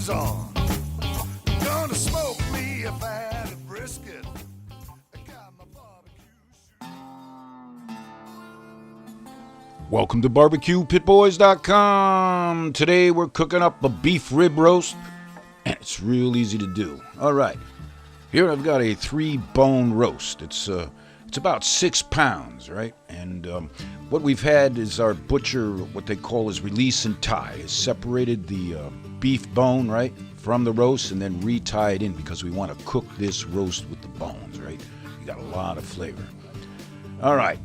shoes on. Gonna smoke me a fat brisket. I got my barbecue shoes. Welcome to BBQPitBoys.com. Today we're cooking up a beef rib roast, and it's real easy to do. All right, here I've got a 3-bone roast. It's about 6 pounds, right? And what we've had is our butcher, what they call is release and tie, has separated the beef bone, right, from the roast and then re-tie it in because we want to cook this roast with the bones, right? You got a lot of flavor. All right.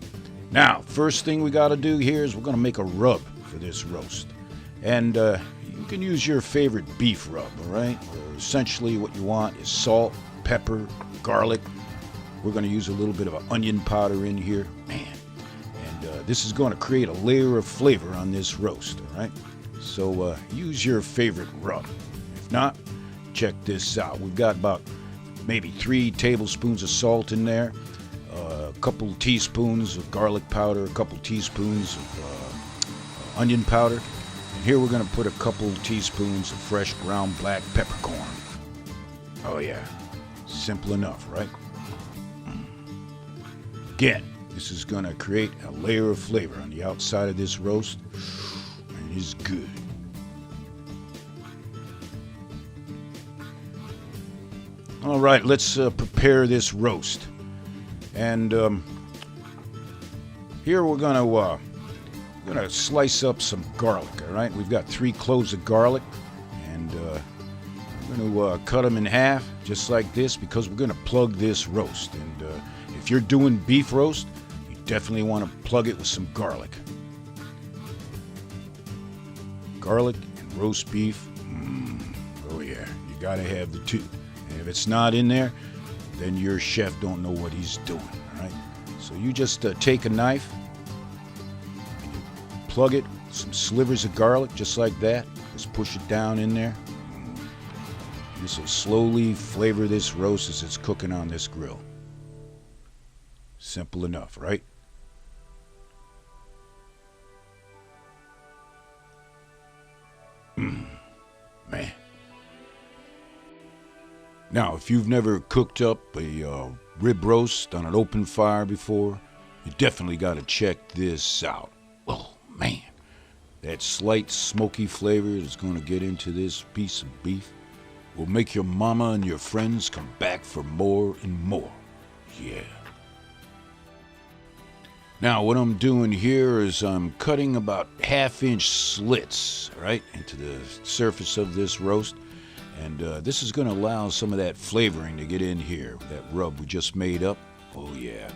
Now, first thing we got to do here is we're going to make a rub for this roast. And you can use your favorite beef rub, all right? Essentially what you want is salt, pepper, garlic. We're going to use a little bit of an onion powder in here. Man, and this is going to create a layer of flavor on this roast, all right? So use your favorite rub. If not, check this out. We've got about maybe 3 tablespoons of salt in there. A couple teaspoons of garlic powder, a couple teaspoons of onion powder. And here we're going to put a couple teaspoons of fresh ground black peppercorn. Oh yeah, simple enough, right? Again, this is going to create a layer of flavor on the outside of this roast, and it is good. All right, let's prepare this roast. And here we're gonna slice up some garlic. All right, we've got 3 cloves of garlic, and we're gonna cut them in half, just like this, because we're gonna plug this roast. And if you're doing beef roast, you definitely want to plug it with some garlic. Garlic and roast beef. Oh yeah, you gotta have the two. And if it's not in there, then your chef don't know what he's doing, all right? So you just take a knife and you plug it, some slivers of garlic, just like that. Just push it down in there. This will slowly flavor this roast as it's cooking on this grill. Simple enough, right? Man. Now, if you've never cooked up a rib roast on an open fire before, you definitely got to check this out. Oh, man. That slight smoky flavor that's going to get into this piece of beef will make your mama and your friends come back for more and more. Yeah. Now, what I'm doing here is I'm cutting about 1/2-inch slits, right, into the surface of this roast. And this is going to allow some of that flavoring to get in here, that rub we just made up. Oh, yeah.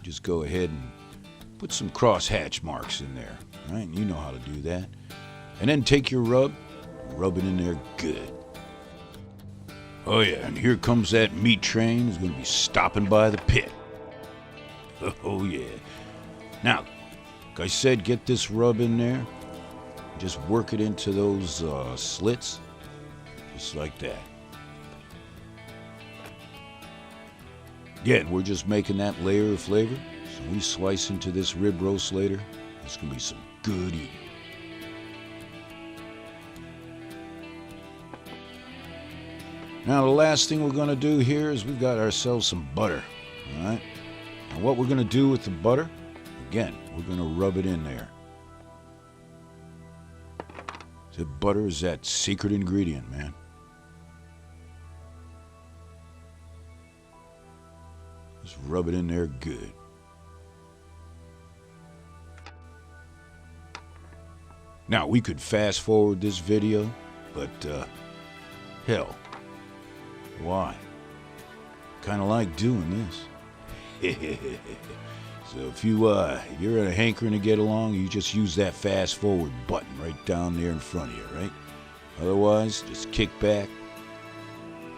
Just go ahead and put some crosshatch marks in there, right? You know how to do that. And then take your rub it in there good. Oh, yeah, and here comes that meat train. It's going to be stopping by the pit. Oh, yeah. Now, like I said, get this rub in there. Just work it into those slits. Just like that. Again, we're just making that layer of flavor. So we slice into this rib roast later. It's going to be some good eating. Now, the last thing we're going to do here is we've got ourselves some butter. All right? And what we're going to do with the butter, again, we're going to rub it in there. The butter is that secret ingredient, man. Just rub it in there good. Now, we could fast forward this video, but hell, why? Kind of like doing this. So if you're in a hankering to get along, you just use that fast forward button right down there in front of you, right? Otherwise, just kick back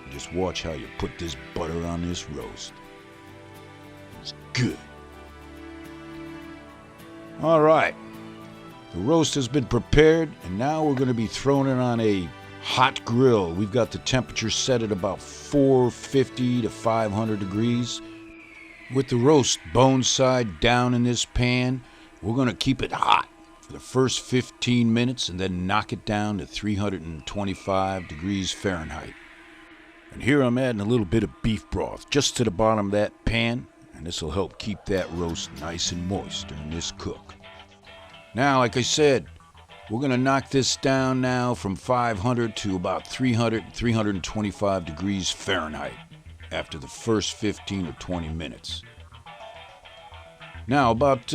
and just watch how you put this butter on this roast. It's good. All right. The roast has been prepared, and now we're going to be throwing it on a hot grill. We've got the temperature set at about 450 to 500 degrees. With the roast bone side down in this pan, we're going to keep it hot. for the first 15 minutes and then knock it down to 325 degrees Fahrenheit. And here I'm adding a little bit of beef broth just to the bottom of that pan, and this will help keep that roast nice and moist during this cook. Now, like I said, we're going to knock this down now from 500 to about 325 degrees Fahrenheit after the first 15 or 20 minutes. Now, about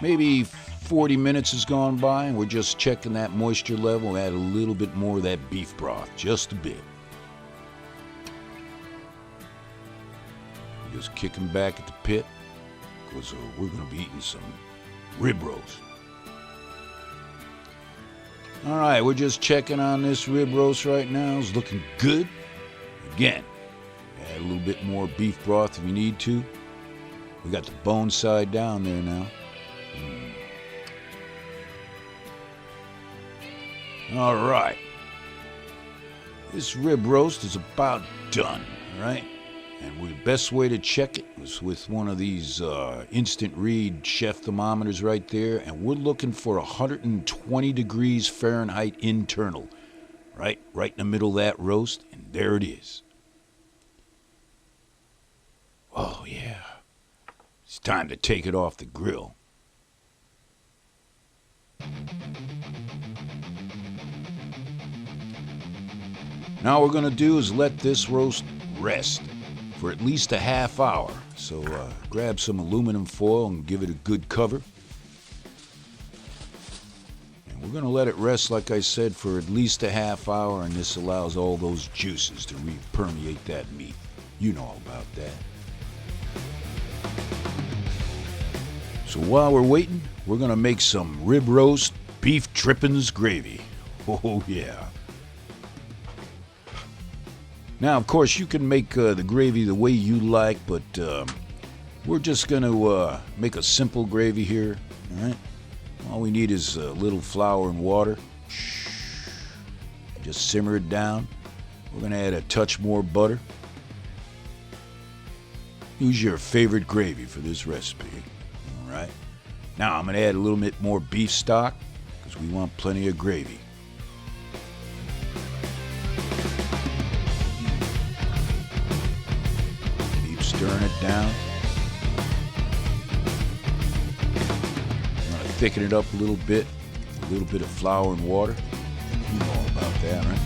maybe 40 minutes has gone by, and we're just checking that moisture level. Add a little bit more of that beef broth, just a bit. Just kicking back at the pit, because we're going to be eating some rib roast. All right, we're just checking on this rib roast right now. It's looking good. Again, add a little bit more beef broth if you need to. We got the bone side down there now. All right. This rib roast is about done, all right? And the best way to check it was with one of these instant read chef thermometers right there, and we're looking for 120 degrees Fahrenheit internal, right in the middle of that roast, and there it is. Oh yeah, it's time to take it off the grill. Now what we're gonna do is let this roast rest for at least a half hour. So grab some aluminum foil and give it a good cover. And we're going to let it rest, like I said, for at least a half hour, and this allows all those juices to permeate that meat. You know all about that. So while we're waiting, we're going to make some rib roast beef drippings gravy. Oh yeah. Now, of course, you can make the gravy the way you like, but we're just going to make a simple gravy here, all right? All we need is a little flour and water. Just simmer it down. We're going to add a touch more butter. Use your favorite gravy for this recipe, all right? Now, I'm going to add a little bit more beef stock because we want plenty of gravy. Stirring it down. I'm going to thicken it up a little bit of flour and water. You know all about that, right?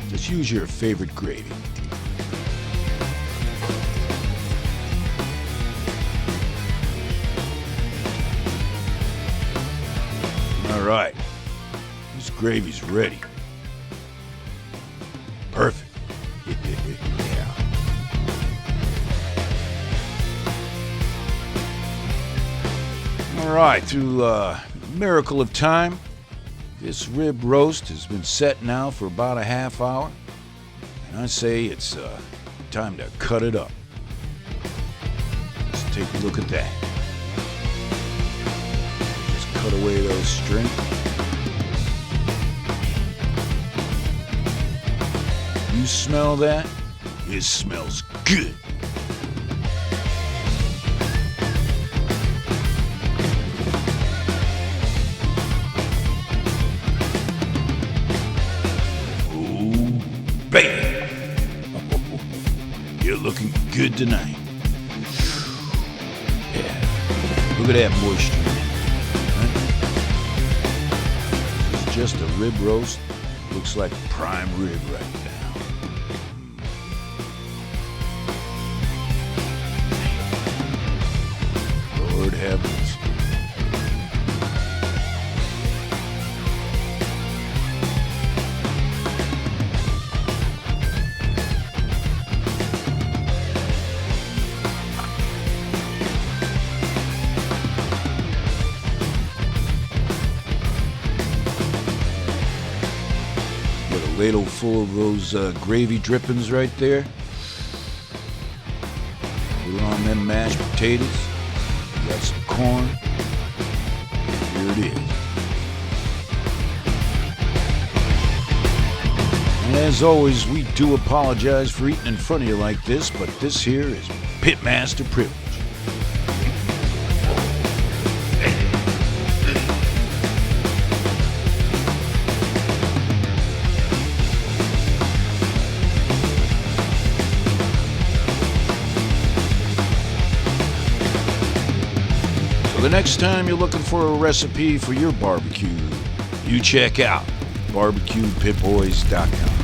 Just use your favorite gravy. All right, this gravy's ready. Perfect. Yeah. All right, through a miracle of time, this rib roast has been set now for about a half hour, and I say it's time to cut it up. Let's take a look at that. Just cut away those strings. You smell that? It smells good. Baby, you're looking good tonight. Yeah, look at that moisture. It's just a rib roast. Looks like prime rib right now. Lord heavens. Ladle full of those gravy drippings right there. Put it on them mashed potatoes. Got some corn. Here it is. And as always, we do apologize for eating in front of you like this, but this here is Pitmaster privilege. the next time you're looking for a recipe for your barbecue, you check out BBQPitBoys.com.